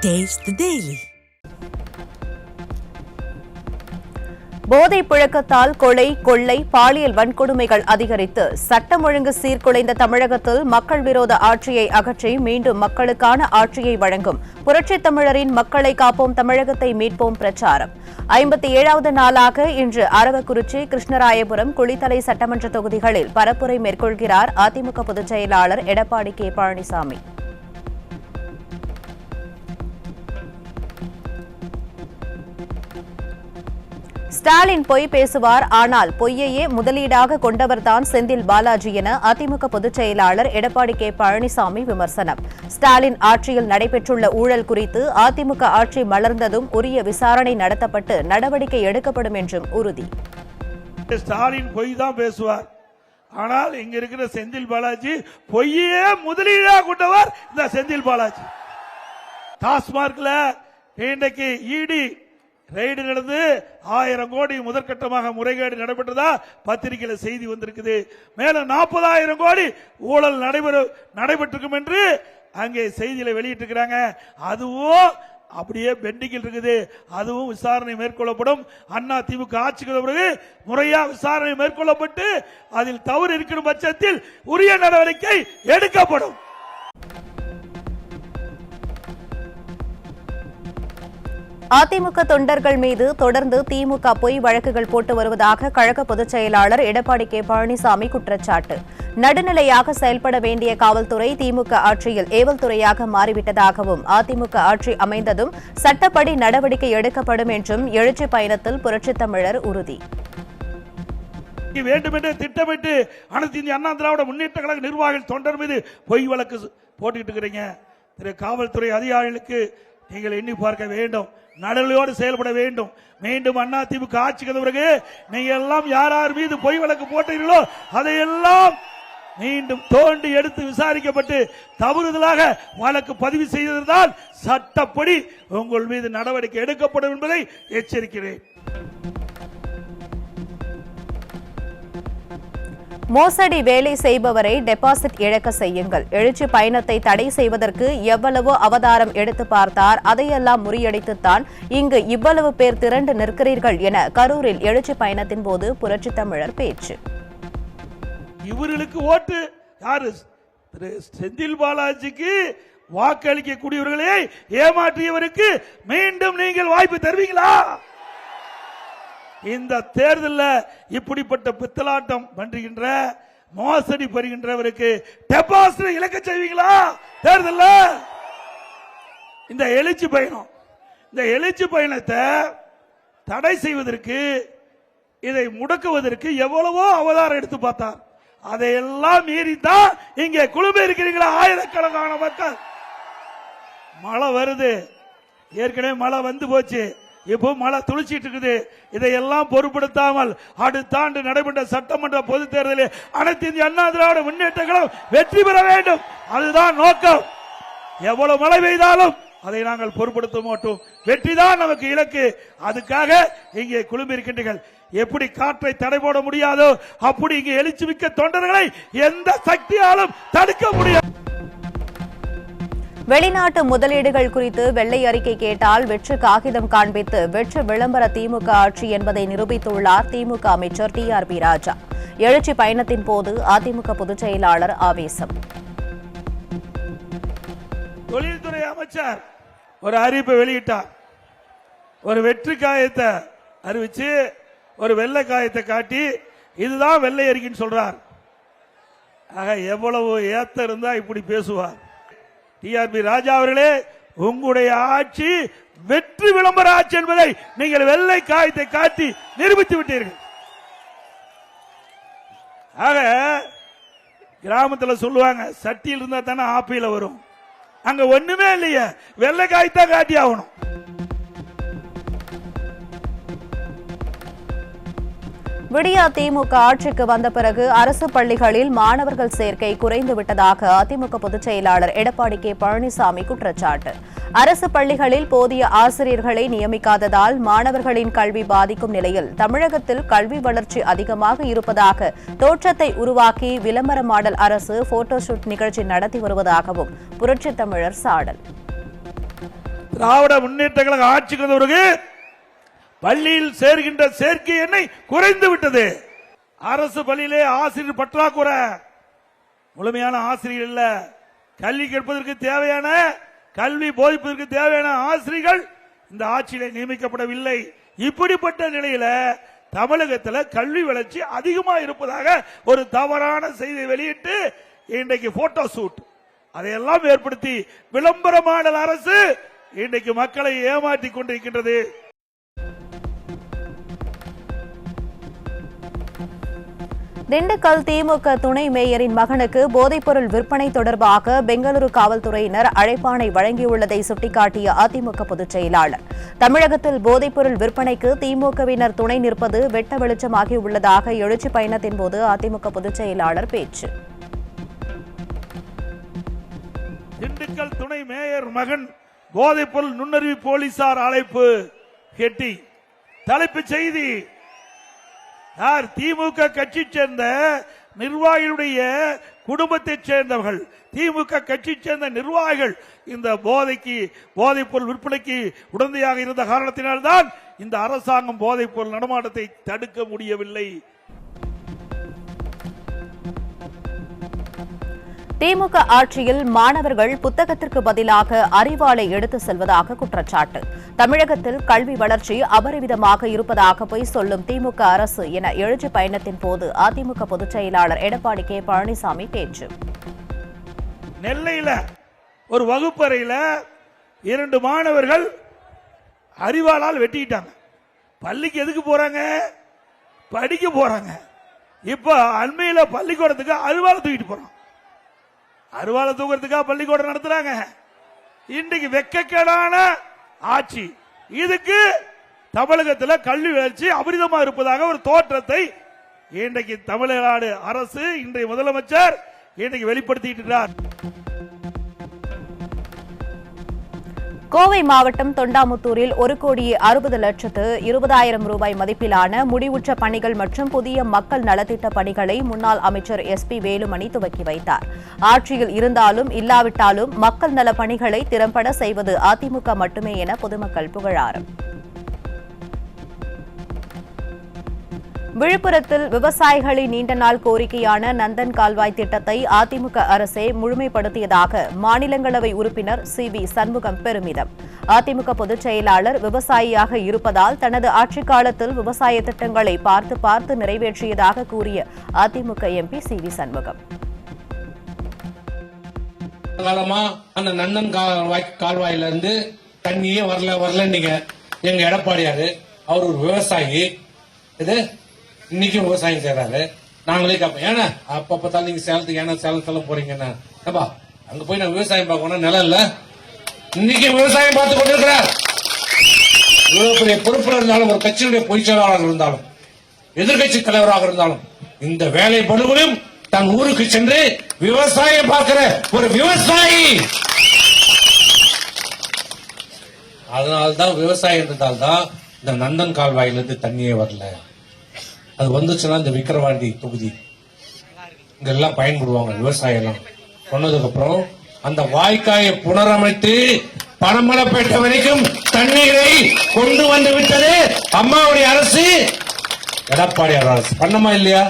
Taste the Daily. போதை புழக்கத்தால் கொலை, கொள்ளை, பாலியல் வன்கொடுமைகள் அதிகரித்து சட்டம் ஒழுங்கு சீர்குலைந்த தமிழகத்தில் மக்கள் விரோத ஆட்சியை அகற்றி மீண்டும் மக்களுக்கான ஆட்சியை வழங்கும் புரட்சித் தமிழரின் மக்களை காப்போம் தமிழகத்தை மீட்போம் பிரச்சாரம் 57வது நாளாக இன்று அரவக்குறிச்சி, கிருஷ்ணராயபுரம், குளித்தலை சட்டமன்ற தொகுதிகளில் பரப்புரை மேற்கொள்கிறார் அதிமுக பொதுச் செயலாளர் எடப்பாடி கே பழனிசாமி. ஸ்டாலின் பொய் பேசுவார், ஆனால் பொய்யையே முதலீடாக கொண்டவர்தான் செந்தில் பாலாஜி என அதிமுக பொதுச் செயலாளர் எடப்பாடி கே பழனிசாமி விமர்சனம். ஸ்டாலின் ஆட்சியில் நடைபெற்றுள்ள ஊழல் குறித்து அதிமுக ஆட்சி மலர்ந்ததும் உரிய விசாரணை நடத்தப்பட்டு நடவடிக்கை எடுக்கப்படும் என்றும் உறுதி. ஸ்டாலின் பொய் தான் பேசுவார், ஆனால் இங்க இருக்கிற செந்தில் பாலாஜி பொய்யே முதலீடாக கொண்டவர் இந்த செந்தில் பாலாஜி. டாஸ்மார்க்ல இன்றைக்கு இடி ரெய்டு நடந்து 1000 கோடி முதற்கட்டமாக முறைகேடு நடைபெற்றதா பத்திரிகையில் செய்தி வந்திருக்குது. மேலும் 40,000 கோடி ஊழல் நடைபெற்றிருக்கும் என்று அங்கே செய்தியில வெளியிட்டிருக்கிறாங்க. அதுவும் அப்படியே பெண்டிங்கில் இருக்குது. அதுவும் விசாரணை மேற்கொள்ளப்படும். அண்ணா திமுக ஆட்சிக்கு பிறகு முறையா விசாரணை மேற்கொள்ளப்பட்டு அதில் தவறு இருக்கிற பட்சத்தில் உரிய நடவடிக்கை எடுக்கப்படும். அதிமுக தொண்டர்கள் மீது தொடர்ந்து திமுக பொய் வழக்குகள் போட்டு வருவதாக கழக பொதுச் செயலாளர் எடப்பாடி கே பழனிசாமி குற்றச்சாட்டு. நடுநிலையாக செயல்பட வேண்டிய காவல்துறை திமுக ஆட்சியில் ஏவல் துறையாக மாறிவிட்டதாகவும், அதிமுக ஆட்சி அமைந்ததும் சட்டப்படி நடவடிக்கை எடுக்கப்படும் என்றும் எழுச்சி பயணத்தில் புரட்சித் தமிழர் உறுதி. வேண்டுமென்றே திட்டமிட்டு அனைத்து இந்திய அண்ணா திராவிட முன்னேற்ற கழக நிர்வாகிகள் தொண்டர் மீது பொய் வழக்கு போட்டுக்கிட்டு இருக்கிறீங்க. திரு காவல்துறை அதிகாரிகளுக்கு நீங்கள் எண்ணி பார்க்க வேண்டும், நடுநிலையோடு செயல்பட வேண்டும். மீண்டும் அண்ணா திமுக ஆட்சிக்கு பிறகு நீங்க எல்லாம் யார் யார் மீது பொய் வழக்கு போட்டீர்களோ அதையெல்லாம் மீண்டும் தோண்டி எடுத்து விசாரிக்கப்பட்டு தவறுதலாக வழக்கு பதிவு செய்திருந்தால் சட்டப்படி உங்கள் மீது நடவடிக்கை எடுக்கப்படும் என்பதை எச்சரிக்கிறேன். மோசடி வேலை செய்பவரை டெபாசிட் இழக்க செய்யுங்கள். எழுச்சி பயணத்தை தடை செய்வதற்கு எவ்வளவோ அவதாரம் எடுத்து பார்த்தார், அதையெல்லாம் முறியடித்துத்தான் இங்கு இவ்வளவு பேர் திரண்டு நிற்கிறீர்கள் என கரூரில் எழுச்சி பயணத்தின் போது புரட்சித் தமிழர் பேச்சு. இவர்களுக்கு ஓட்டு யாரு? செந்தில் பாலாஜிக்கு வாக்களிக்கக்கூடியவர்களே ஏமாற்றியவருக்கு மீண்டும் நீங்கள் வாய்ப்பு தருவீங்களா? இந்த தேர்தலில் இப்படிப்பட்ட பித்தலாட்டம் பண்றுகின்ற மோசடி பெறுகின்றவருக்கு டெபாசிட் இழக்க செய்வீங்களா? தேர்தலில் இந்த எழுச்சி பயணத்தை தடை செய்வதற்கு, இதை முடக்குவதற்கு எவ்வளவோ அவதாரம் எடுத்து பார்த்தார். அதையெல்லாம் மீறித்தான் இங்கே குழுமி இருக்கிறீங்களா ஆயிரக்கணக்கான மக்கள். மழை வருது, ஏற்கனவே மழை வந்து போச்சு, இப்போ மழை துளிச்சிட்டு இருக்குது. இதையெல்லாம் பொருட்படுத்தாமல் அடுத்த ஆண்டு நடைபெற்ற சட்டமன்ற பொதுத் தேர்தலில் அனைத்து இந்திய அண்ணா திராவிட முன்னேற்ற கழகம் வெற்றி பெற வேண்டும். அதுதான் நோக்கம். எவ்வளவு மழை பெய்தாலும் அதை நாங்கள் பொருட்படுத்த மாட்டோம். வெற்றிதான் நமக்கு இலக்கு. அதுக்காக இங்கே குழுமி இருக்கின்றீர்கள். எப்படி காற்றை தடை போட முடியாதோ அப்படி இங்கே எழுச்சி மிக்க தொண்டர்களை எந்த சக்தியாலும் தடுக்க முடியாது. வெளிநாட்டு முதலீடுகள் குறித்து வெள்ளை அறிக்கை கேட்டால் வெற்று காகிதம் காண்பித்து வெற்று விளம்பர திமுக ஆட்சி என்பதை நிரூபித்துள்ளார் திமுக அமைச்சர் TRP ராஜா. எழுச்சி பயணத்தின் போது அதிமுக பொதுச் செயலாளர் ஆவேசம். தொழில்துறை அமைச்சர் ஒரு அறிவிப்பை வெளியிட்டார். ஒரு வெற்று காயத்தை அறிவிச்சு ஒரு வெள்ளை காயத்தை காட்டி இதுதான் வெள்ளை அறிக்கைன்னு சொல்றார். ஆக எவ்வளவு ஏத்த இருந்தா இப்படி பேசுவார்? TRP ராஜா அவர்களே, உங்களுடைய ஆட்சி வெற்றி விளம்பர ஆட்சி என்பதை நீங்கள் வெள்ளை காயத்தை காட்டி நிரூபித்து விட்டீர்கள். ஆக கிராமத்தில் சொல்லுவாங்க, சட்டியில் இருந்தா தானே ஆப்பில வரும். அங்க ஒண்ணுமே இல்லையே, வெள்ளை காயத்தான் காட்டி ஆகணும். விடியா திமுக ஆட்சிக்கு வந்த பிறகு அரசு பள்ளிகளில் மாணவர்கள் சேர்க்கை குறைந்து விட்டதாக அதிமுக பொதுச் செயலாளர் எடப்பாடி கே பழனிசாமி குற்றச்சாட்டு. அரசு பள்ளிகளில் போதிய ஆசிரியர்களை நியமிக்காததால் மாணவர்களின் கல்வி பாதிக்கும் நிலையில் தமிழகத்தில் கல்வி வளர்ச்சி அதிகமாக இருப்பதாக தோற்றத்தை உருவாக்கி விளம்பர மாடல் அரசு போட்டோஷூட் நிகழ்ச்சி நடத்தி வருவதாகவும் புரட்சித் தமிழர் சாடல். திராவிட முன்னேற்ற கழக ஆட்சிக்கு வந்தவருக்கு பள்ளியில் சேர்கின்ற சேர்க்கை எண்ணெய் குறைந்து விட்டது. அரசு பள்ளியிலே ஆசிரியர் பற்றாக்குறை, முழுமையான ஆசிரியர் இல்ல. கல்வி கற்பதற்கு தேவையான கல்வி போதிப்பதற்கு தேவையான ஆசிரியர்கள் இந்த ஆட்சியிலே நியமிக்கப்படவில்லை. இப்படிப்பட்ட நிலையில தமிழகத்தில் கல்வி வளர்ச்சி அதிகமாக இருப்பதாக ஒரு தவறான செய்தியை வெளியிட்டு இன்றைக்கு போட்டோ ஷூட் அதையெல்லாம் ஏற்படுத்தி விளம்பரமான அரசு இன்றைக்கு மக்களை ஏமாற்றிக் கொண்டிருக்கின்றது. திண்டுக்கல் திமுக துணை மேயரின் மகனுக்கு போதைப்பொருள் விற்பனை தொடர்பாக பெங்களூரு காவல்துறையினர் அழைப்பாணை வழங்கியுள்ளதை சுட்டிக்காட்டிய அதிமுக பொதுச் செயலாளர், தமிழகத்தில் போதைப்பொருள் விற்பனைக்கு திமுகவினர் துணை நிற்பது வெட்ட வெளிச்சமாகியுள்ளதாக எழுச்சி பயணத்தின் போது அதிமுக பொதுச் செயலாளர் பேச்சு. திண்டுக்கல் துணை மேயர் மகன் போதைப்பொருள் நுண்ணறிவு போலீசார் அழைப்பு கெட்டி. தலைப்புச் செய்தி: யார்? திமுக கட்சி சேர்ந்த நிர்வாகிகளுடைய குடும்பத்தைச் சேர்ந்தவர்கள், திமுக கட்சி சேர்ந்த நிர்வாகிகள் இந்த போதைப்பொருள் விற்பனைக்கு உடந்தையாக இருந்த காரணத்தினால்தான் இந்த அரசாங்கம் போதைப்பொருள் நடமாட்டத்தை தடுக்க முடியவில்லை. திமுக ஆட்சியில் மாணவர்கள் புத்தகத்திற்கு பதிலாக அறிவாளை எடுத்து செல்வதாக குற்றச்சாட்டு. தமிழகத்தில் கல்வி வளர்ச்சி அபரிவிதமாக இருப்பதாக பொய் சொல்லும் திமுக அரசு என எழுச்சி பயணத்தின் போது அதிமுக பொதுச் செயலாளர் எடப்பாடி கே பழனிசாமி பேச்சு. நெல்லையில ஒரு வகுப்பறையில் 2 மாணவர்கள் அறிவாளால் வெட்டிட்டாங்க. பள்ளிக்கு எதுக்கு போறாங்க? படிக்க போறாங்க. இப்ப அண்மையில பள்ளிக்கூடத்துக்கு அறிவாளை தூக்கிட்டு போறாங்க. அருவாளை தூக்கிறதுக்காக பள்ளிக்கூடம் நடத்துறாங்க. இன்றைக்கு வெட்கக்கேடான ஆட்சி. இதுக்கு தமிழகத்தில் கல்வி வளர்ச்சி அபரிதமா இருப்பதாக ஒரு தோற்றத்தை இன்றைக்கு தமிழ்நாடு அரசு, இன்றைய முதலமைச்சர் இன்றைக்கு வெளிப்படுத்திட்டார். கோவை மாவட்டம் தொண்டாமுத்தூரில் 1,60,20,000 ரூபாய் மதிப்பிலான முடிவுற்ற பணிகள் மற்றும் புதிய மக்கள் நலத்திட்ட பணிகளை முன்னாள் அமைச்சர் SP வேலுமணி துவக்கி வைத்தார். ஆட்சியில் இருந்தாலும் இல்லாவிட்டாலும் மக்கள் நல பணிகளை திறம்பட செய்வது அதிமுக மட்டுமே என பொதுமக்கள் புகழாரம். விழுப்புரத்தில் விவசாயிகளின் நீண்ட நாள் கோரிக்கையான நந்தன் கால்வாய் திட்டத்தை அதிமுக அரசே முழுமைப்படுத்தியதாக மாநிலங்களவை உறுப்பினர் CV சண்முகம் பெருமிதம். அதிமுக பொதுச் செயலாளர் விவசாயியாக இருப்பதால் தனது ஆட்சிக் காலத்தில் விவசாய திட்டங்களை பார்த்து நிறைவேற்றியதாக கூறிய அதிமுக MP CV சண்முகம், அந்த நந்தன் கால்வாயிலிருந்து தண்ணியே வரல நீங்க எங்க எடப்பாடியாரு, அவர் ஒரு விவசாயி, இது இன்னைக்கும் விவசாயம் செய்யறாரு. நாங்களே கேட்போம், ஏன்னா அப்ப பார்த்தாலும் நீங்க சேலத்துக்கு ஏன்னா சேலம் போறீங்கன்னா அங்க போய் நான் விவசாயம் பார்க்கணும், நிலம் இல்ல. இன்னைக்கு விவசாயம் பார்த்து கொண்டிருக்கிறார். இவ்வளவு பெரிய பொறுப்புல இருந்தாலும், ஒரு கட்சியுடைய பொதுச் செயலாளராக இருந்தாலும், எதிர்கட்சி தலைவராக இருந்தாலும், இந்த வேலை படுகொலையும் தன் ஊருக்கு சென்று விவசாயம் பார்க்கிற ஒரு விவசாயி. அதனால்தான் விவசாயம் இருந்தால்தான் இந்த நந்தன் கால்வாயிலிருந்து தண்ணியே வரல. அது வந்துச்சுன்னா இந்த விக்கிரவாண்டி தொகுதி இங்கெல்லாம் பயன்படுவாங்க விவசாயம் எல்லாம். சொன்னதுக்கு அப்புறம் அந்த வாய்க்காயை புனரமைத்து பனமலைப்பேட்டை வரைக்கும் தண்ணீரை கொண்டு வந்து விட்டது அம்மாவுடைய அரசு, எடப்பாடியார் அரசு. பண்ணமா இல்லையா?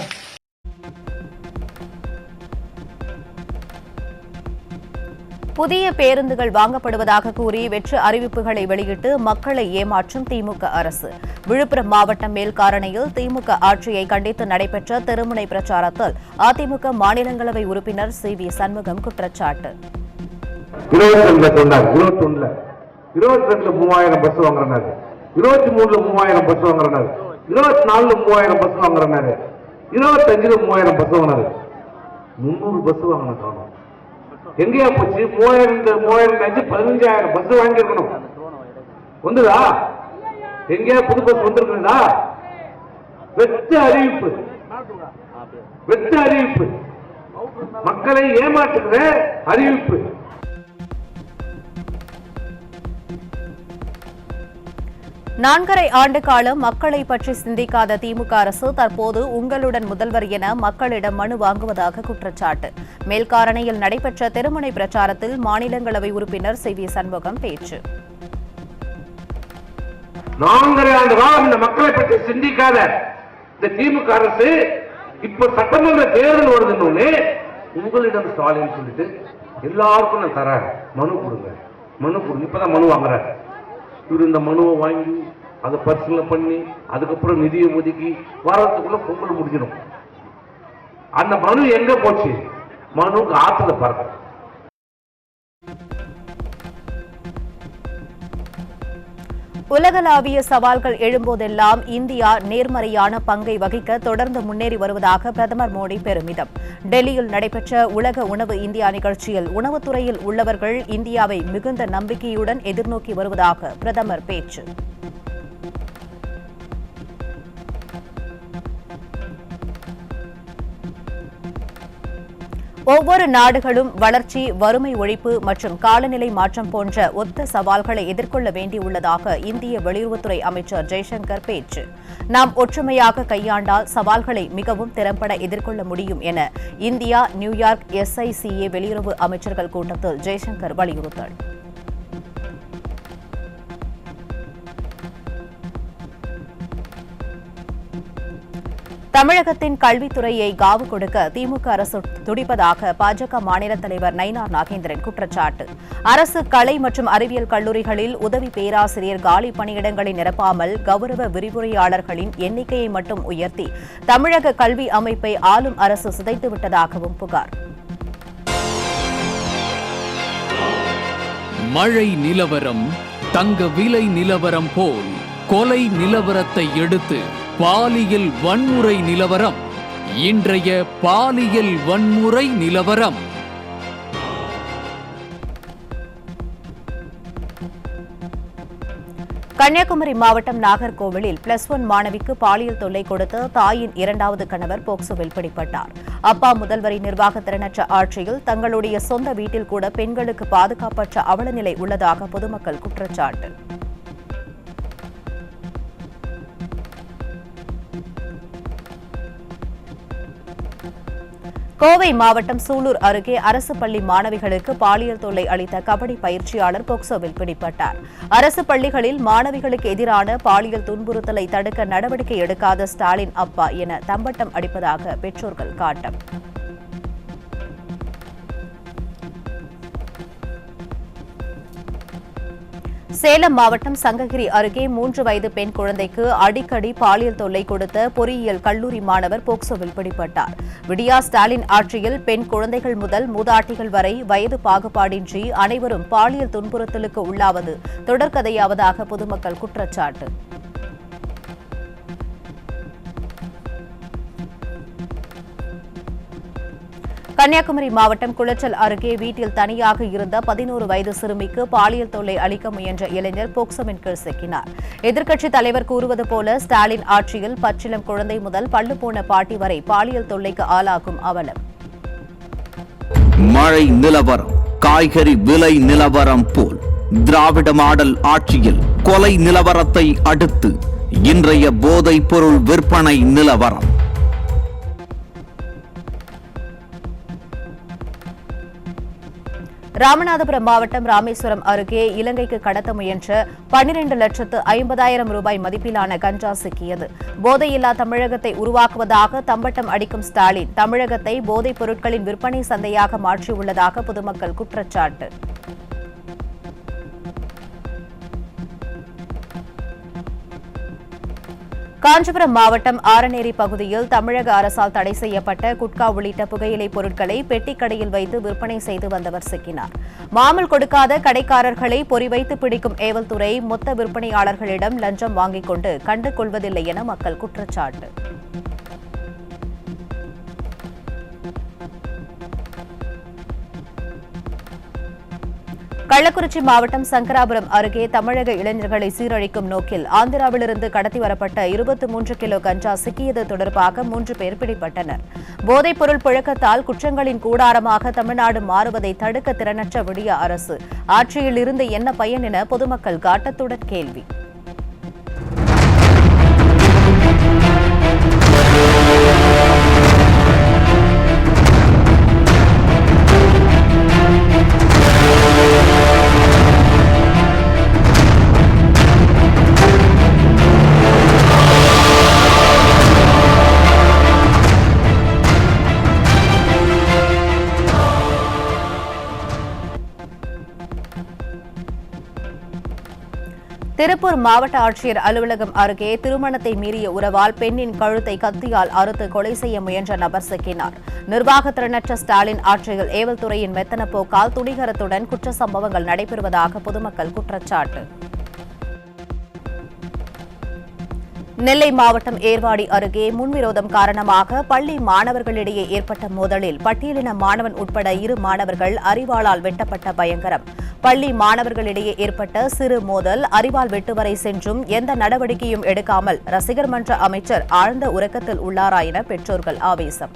புதிய பேருந்துகள் வாங்கப்படுவதாக கூறி வெற்று அறிவிப்புகளை வெளியிட்டு மக்களை ஏமாற்றும் திமுக அரசு. விழுப்புரம் மாவட்டம் மேல்காரணையில் திமுக ஆட்சியை கண்டித்து நடைபெற்ற தெருமுனை பிரச்சாரத்தில் அதிமுக மாநிலங்களவை உறுப்பினர் CV சண்முகம் குற்றச்சாட்டு. 22 3000 பஸ் வாங்குறாரு, 23 3000 பஸ் வாங்குறாரு, 24 3000 பஸ் வாங்குறாரு, 25 3000 பஸ் வாங்குறாரு, 300 பஸ் வாங்கினாங்க. எங்கேயா போச்சு? 3000 15,000 பஸ் வாங்கிருக்கணும். வந்துதா? எங்கேயா புது பஸ் வந்திருக்குதா? வெற்ற அறிவிப்பு, மக்களை ஏமாற்றுகிற அறிவிப்பு. நான்கரை ஆண்டு காலம் மக்களை பற்றி சிந்திக்காத திமுக அரசு தற்போது உங்களுடன் முதல்வர் என மக்களிடம் மனு வாங்குவதாக குற்றச்சாட்டு. மேல்காரணையில் நடைபெற்ற தெருமுனை பிரச்சாரத்தில் மாநிலங்களவை உறுப்பினர் CV சண்முகம் பேச்சு. 4.5 ஆண்டு காலம் இந்த மக்களை பற்றி சிந்திக்காத இந்த திமுக அரசு இப்ப சட்டமன்ற தேர்தல் வருதுன்னு உங்களிடம் ஸ்டாலின் சொல்லிட்டு எல்லாருக்கும் நான் தரேன், மனு கொடுங்க, மனு கொடுங்க. இப்பதான் மனு வாங்குறாரு. இவர் இந்த மனுவை வாங்கி அதை பரிசீலனை பண்ணி அதுக்கப்புறம் நிதியை ஒதுக்கி வாரத்துக்குள்ள பொங்கல் முடிஞ்சிடும். அந்த மனு எங்க போச்சு? மனுக்கு ஆத்துல பறக்க. உலகளாவிய சவால்கள் எழும்போதெல்லாம் இந்தியா நேர்மறையான பங்கை வகிக்க தொடர்ந்து முன்னேறி வருவதாக பிரதமர் மோடி பெருமிதம். டெல்லியில் நடைபெற்ற உலக உணவு இந்தியா நிகழ்ச்சியில் உணவுத்துறையில் உள்ளவர்கள் இந்தியாவை மிகுந்த நம்பிக்கையுடன் எதிர்நோக்கி வருவதாக பிரதமர் பேச்சு. ஒவ்வொரு நாடுகளும் வளர்ச்சி, வறுமை ஒழிப்பு மற்றும் காலநிலை மாற்றம் போன்ற ஒத்த சவால்களை எதிர்கொள்ள வேண்டியுள்ளதாக இந்திய வெளியுறவுத்துறை அமைச்சர் ஜெய்சங்கர் பேச்சு. நாம் ஒற்றுமையாக கையாண்டால் சவால்களை மிகவும் திறம்பட எதிர்கொள்ள முடியும் என இந்தியா நியூயார்க் SICA வெளியுறவு அமைச்சர்கள் கூட்டத்தில் ஜெய்சங்கர் வலியுறுத்தல். தமிழகத்தின் கல்வித்துறையை காவு கொடுக்க திமுக அரசு துடிப்பதாக பாஜக மாநில தலைவர் நயினார் நாகேந்திரன் குற்றச்சாட்டு. அரசு கலை மற்றும் அறிவியல் கல்லூரிகளில் உதவி பேராசிரியர் காலி பணியிடங்களை நிரப்பாமல் கௌரவ விரிவுரையாளர்களின் எண்ணிக்கையை மட்டும் உயர்த்தி தமிழக கல்வி அமைப்பை ஆளும் அரசு சிதைத்துவிட்டதாகவும் புகார். மழை நிலவரம் தங்க விலை நிலவரம் போல் கொலை நிலவரத்தை எடுத்து பாலியல் வன்முறை நிலவரம். இன்றைய பாலியல் வன்முறை நிலவரம். கன்னியாகுமரி மாவட்டம் நாகர்கோவிலில் +1 மாணவிக்கு பாலியல் தொல்லை கொடுத்த தாயின் 2வது கணவர் போக்சோவில் பிடிபட்டார். அப்பா முதல்வரி நிர்வாக திறனற்ற ஆட்சியில் தங்களுடைய சொந்த வீட்டில் கூட பெண்களுக்கு பாதுகாப்பற்ற அவலநிலை உள்ளதாக பொதுமக்கள் குற்றச்சாட்டு. கோவை மாவட்டம் சூலூர் அருகே அரசு பள்ளி மாணவிகளுக்கு பாலியல் தொல்லை அளித்த கபடி பயிற்சியாளர் போக்சோவில் பிடிபட்டார். அரசு பள்ளிகளில் மாணவிகளுக்கு எதிரான பாலியல் துன்புறுத்தலை தடுக்க நடவடிக்கை எடுக்காத ஸ்டாலின் அப்பா என தம்பட்டம் அடிப்பதாக பெற்றோர்கள் காட்டம். சேலம் மாவட்டம் சங்ககிரி அருகே 3 வயது பெண் குழந்தைக்கு அடிக்கடி பாலியல் தொல்லை கொடுத்த பொறியியல் கல்லூரி மாணவர் போக்சோவில் பிடிபட்டார். விடியா ஸ்டாலின் ஆட்சியில் பெண் குழந்தைகள் முதல் மூதாட்டிகள் வரை வயது பாகுபாடின்றி அனைவரும் பாலியல் துன்புறுத்தலுக்கு உள்ளாவது தொடர்கதையாவதாக பொதுமக்கள் குற்றச்சாட்டு. கன்னியாகுமரி மாவட்டம் குளச்சல் அருகே வீட்டில் தனியாக இருந்த 11 வயது சிறுமிக்கு பாலியல் தொல்லை அளிக்க முயன்ற இளைஞர் போக்சோவின் கீழ் சிக்கினார். எதிர்க்கட்சித் தலைவர் கூறுவது போல ஸ்டாலின் ஆட்சியில் பச்சிளம் குழந்தை முதல் பள்ளு போன பாட்டி வரை பாலியல் தொல்லைக்கு ஆளாகும் அவலம். மழை நிலவரம் காய்கறி விலை நிலவரம் போல் திராவிட மாடல் ஆட்சியில் கொலை நிலவரத்தை அடுத்து இன்றைய போதைப் பொருள் விற்பனை நிலவரம். ராமநாதபுரம் மாவட்டம் ராமேஸ்வரம் அருகே இலங்கைக்கு கடத்த முயன்ற 12,50,000 ரூபாய் மதிப்பிலான கஞ்சா சிக்கியது. போதையில்லா தமிழகத்தை உருவாக்குவதாக தம்பட்டம் அடிக்கும் ஸ்டாலின் தமிழகத்தை போதைப் பொருட்களின் விற்பனை சந்தையாக மாற்றியுள்ளதாக பொதுமக்கள் குற்றச்சாட்டு. காஞ்சிபுரம் மாவட்டம் ஆரநேரி பகுதியில் தமிழக அரசால் தடை செய்யப்பட்ட குட்கா உள்ளிட்ட புகையிலை பொருட்களை பெட்டிக்கடையில் வைத்து விற்பனை செய்து வந்தவர் சிக்கினார். மாமல் கொடுக்காத கடைக்காரர்களை பொறி வைத்து பிடிக்கும் ஏவல்துறை மொத்த விற்பனையாளர்களிடம் லஞ்சம் வாங்கிக் கொண்டு கண்டு கொள்வதில்லை என மக்கள் குற்றச்சாட்டு. கள்ளக்குறிச்சி மாவட்டம் சங்கராபுரம் அருகே தமிழக இளைஞர்களை சீரழிக்கும் நோக்கில் ஆந்திராவிலிருந்து கடத்தி வரப்பட்ட 23 கிலோ கஞ்சா சிக்கியது தொடர்பாக 3 பேர் பிடிபட்டனர். போதைப்பொருள் புழக்கத்தால் குற்றங்களின் கூடாரமாக தமிழ்நாடு மாறுவதை தடுக்க திறனற்ற விடிய அரசு ஆட்சியில் இருந்து என்ன பயன் என பொதுமக்கள் காட்டத்துடன் கேள்வி. திருப்பூர் மாவட்ட ஆட்சியர் அலுவலகம் அருகே திருமணத்தை மீறிய உறவால் பெண்ணின் கழுத்தை கத்தியால் அறுத்து கொலை செய்ய முயன்ற நபர் சிக்கினார். நிர்வாக திறனற்ற ஸ்டாலின் ஆட்சியில் ஏவல்துறையின் மெத்தன போக்கால் துணிகரத்துடன் குற்ற சம்பவங்கள் நடைபெறுவதாக பொதுமக்கள் குற்றச்சாட்டு. நெல்லை மாவட்டம் ஏர்வாடி அருகே முன்விரோதம் காரணமாக பள்ளி மாணவர்களிடையே ஏற்பட்ட மோதலில் பட்டியலின மாணவன் உட்பட 2 மாணவர்கள் அரிவாளால் வெட்டப்பட்ட பயங்கரம். பள்ளி மாணவர்களிடையே ஏற்பட்ட சிறு மோதல் அரிவாள் வெட்டு வரை சென்றும் எந்த நடவடிக்கையும் எடுக்காமல் ரசிகர் மன்ற அமைச்சர் ஆழ்ந்த உறக்கத்தில் உள்ளாரா என பெற்றோர்கள் ஆவேசம்.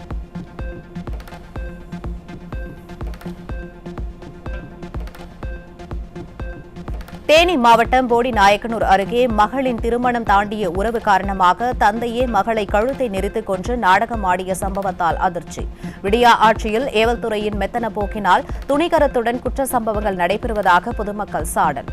தேனி மாவட்டம் போடிநாயக்கனூர் அருகே மகளின் திருமணம் தாண்டிய உறவு காரணமாக தந்தையே மகளை கழுத்தை நெரித்துக் கொன்று நாடகமாடிய சம்பவத்தால் அதிர்ச்சி. விடியா ஆட்சியில் ஏவல்துறையின் மெத்தன போக்கினால் துணிகரத்துடன் குற்ற சம்பவங்கள் நடைபெறுவதாக பொதுமக்கள் சாடல்.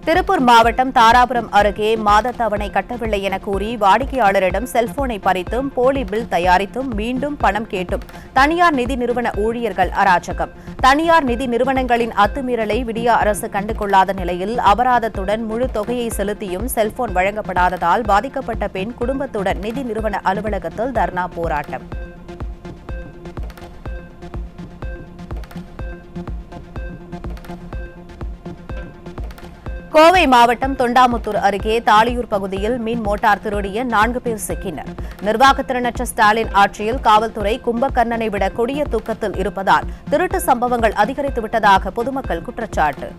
திருப்பூர் மாவட்டம் தாராபுரம் அருகே மாத தவணை கட்டவில்லை என கூறி வாடிக்கையாளரிடம் செல்போனை பறித்தும் போலி பில் தயாரித்தும் மீண்டும் பணம் கேட்டும் தனியார் நிதி நிறுவன ஊழியர்கள் அராஜகம். தனியார் நிதி நிறுவனங்களின் அத்துமீறலை விடியா அரசு கண்டுகொள்ளாத நிலையில் அபராதத்துடன் முழு தொகையை செலுத்தியும் செல்போன் வழங்கப்படாததால் பாதிக்கப்பட்ட பெண் குடும்பத்துடன் நிதி நிறுவன அலுவலகத்தில் தர்ணா போராட்டம். கோவை மாவட்டம் தொண்டாமுத்தூர் அருகே தாளியூர் பகுதியில் மின் மோட்டார் திருடிய 4 பேர் சிக்கினர். நிர்வாக திறனற்ற ஸ்டாலின் ஆட்சியில் காவல்துறை கும்பகர்ணனை விட கொடிய தூக்கத்தில் இருப்பதால் திருட்டு சம்பவங்கள் அதிகரித்துவிட்டதாக பொதுமக்கள் குற்றச்சாட்டு.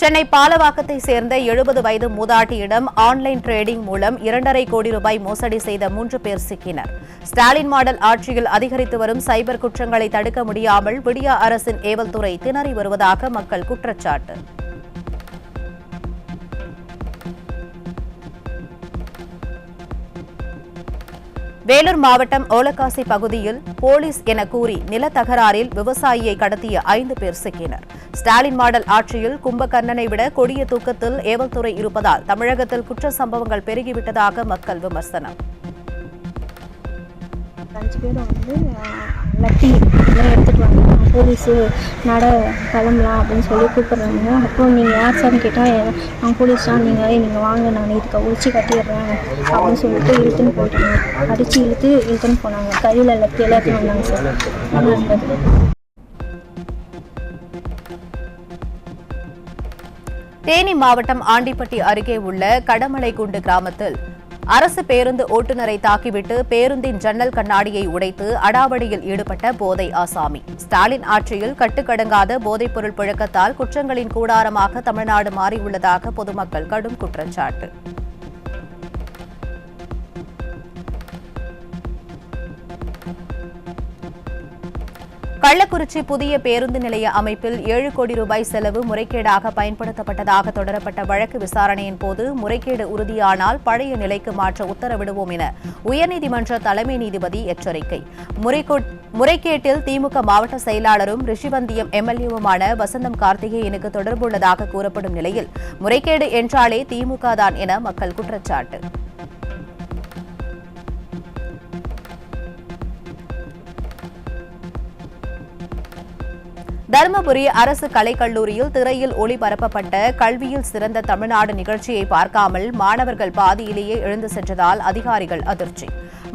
சென்னை பாலவாக்கத்தை சேர்ந்த 70 வயது மூதாட்டியிடம் ஆன்லைன் டிரேடிங் மூலம் 2.5 கோடி ரூபாய் மோசடி செய்த 3 பேர் சிக்கினர். ஸ்டாலின் மாடல் ஆட்சியில் அதிகரித்து வரும் சைபர் குற்றங்களை தடுக்க முடியாமல் விடியா அரசின் ஏவல்துறை திணறி வருவதாக மக்கள் குற்றச்சாட்டு. வேலூர் மாவட்டம் ஓலக்காசி பகுதியில் போலீஸ் என கூறி நிலத்தகராறில் விவசாயியை கடத்திய 5 பேர் சிக்கினர். ஸ்டாலின் மாடல் ஆட்சியில் கும்பகர்ணனை விட கொடிய தூக்கத்தில் ஏவல்துறை இருப்பதால் தமிழகத்தில் குற்ற சம்பவங்கள் பெருகிவிட்டதாக மக்கள் விமர்சனம். 5 பேரும் லட்டி இதெல்லாம் எடுத்துகிட்டு வாங்க, போலீஸு நட கிளம்பலாம் அப்படின்னு சொல்லி கூப்பிட்றாங்க. அப்புறம் நீங்கள் யார் சார்னு கேட்டால் நான் போலீஸ் தான், நீங்கள் வாங்க, நான் இதுக்கு ஒழிச்சு கட்டிடுறேன் அப்படின்னு சொல்லிட்டு இழுத்துன்னு போயிட்டாங்க. அடித்து இழுத்துன்னு போனாங்க. கையில் லட்டி எல்லாத்தையும் வந்தாங்க சார். நல்லா இருந்தது. தேனி மாவட்டம் ஆண்டிப்பட்டி அருகே உள்ள கடமலைக்குண்டு கிராமத்தில் அரசு பேருந்து ஓட்டுநரை தாக்கிவிட்டு பேருந்தின் ஜன்னல் கண்ணாடியை உடைத்து அடாவடியில் ஈடுபட்ட போதை ஆசாமி. ஸ்டாலின் ஆட்சியில் கட்டுக்கடங்காத போதைப்பொருள் புழக்கத்தால் குற்றங்களின் கூடாரமாக தமிழ்நாடு மாறியுள்ளதாக பொதுமக்கள் கடும் குற்றச்சாட்டு. கள்ளக்குறிச்சி புதிய பேருந்து நிலைய அமைப்பில் 7 கோடி ரூபாய் செலவு முறைகேடாக பயன்படுத்தப்பட்டதாக தொடரப்பட்ட வழக்கு விசாரணையின் போது முறைகேடு உறுதியானால் பழைய நிலைக்கு மாற்ற உத்தரவிடுவோம் என உயர்நீதிமன்ற தலைமை நீதிபதி எச்சரிக்கை. முறைகேட்டில் திமுக மாவட்ட செயலாளரும் ரிஷிவந்தியம் எம்எல்ஏவுமான வசந்தம் கார்த்திகேயனுக்கு தொடர்புள்ளதாக கூறப்படும் நிலையில் முறைகேடு என்றாலே திமுக தான் என மக்கள் குற்றச்சாட்டு. தருமபுரி அரசு கலைக்கல்லூரியில் திரையில் ஒளிபரப்பப்பட்ட கல்வியில் சிறந்த தமிழ்நாடு நிகழ்ச்சியை பார்க்காமல் மாணவர்கள் பாதியிலேயே எழுந்து சென்றதால் அதிகாரிகள் அதிர்ச்சி.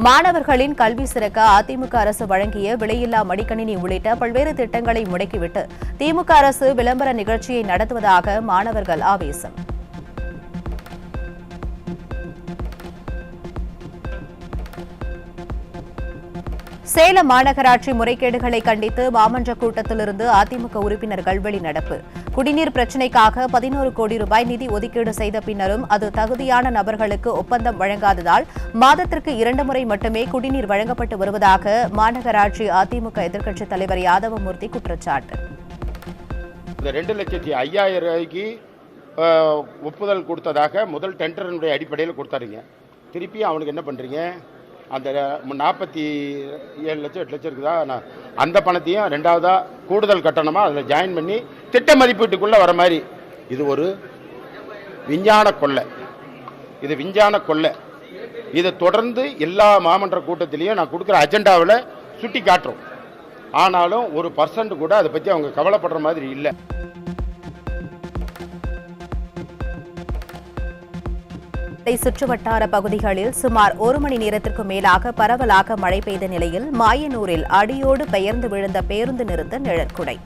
மாணவர்களின் கல்வி சிறக்க அதிமுக அரசு வழங்கிய விலையில்லா மடிக்கணினி உள்ளிட்ட பல்வேறு திட்டங்களை முடக்கிவிட்டு திமுக அரசு விளம்பர நிகழ்ச்சியை நடத்துவதாக மாணவர்கள் ஆவேசம். சேலம் மாநகராட்சி முறைகேடுகளை கண்டித்து மாமன்ற கூட்டத்திலிருந்து அதிமுக உறுப்பினர்கள் வெளிநடப்பு. குடிநீர் பிரச்சினைக்காக 11 கோடி ரூபாய் நிதி ஒதுக்கீடு செய்த பின்னரும் அது தகுதியான நபர்களுக்கு ஒப்பந்தம் வழங்காததால் மாதத்திற்கு 2 முறை மட்டுமே குடிநீர் வழங்கப்பட்டு வருவதாக மாநகராட்சி அதிமுக எதிர்க்கட்சித் தலைவர் யாதவமூர்த்தி குற்றச்சாட்டு. 2,05,000 ரூபாய்க்கு ஒப்புதல் கொடுத்ததாக முதல் டெண்டரினுடைய அடிப்படையில் கொடுத்தாருங்க. திருப்பி அவனுக்கு என்ன பண்ணுறீங்க? அந்த 47 லட்சம் 8 லட்சம் இருக்குதா, அந்த பணத்தையும் 2வதாக கூடுதல் கட்டணமாக அதில் ஜாயின் பண்ணி திட்ட மதிப்பீட்டுக்குள்ளே வர மாதிரி இது ஒரு விஞ்ஞான கொள்ளை. இது விஞ்ஞான கொள்ளை. இதை தொடர்ந்து எல்லா மாமன்ற கூட்டத்திலையும் நான் கொடுக்குற அஜெண்டாவில் சுட்டி காட்டுறோம். ஆனாலும் ஒரு % கூட அதை பற்றி அவங்க கவலைப்படுற மாதிரி இல்லை. சுற்றுவட்டார பகுதிகளில் சுமார் 1 மணி நேரத்திற்கு மேலாக பரவலாக மழை பெய்த நிலையில் மாயனூரில் அடியோடு பெயர்ந்து விழுந்த பேருந்து நிறுத்த நிழற்குடை.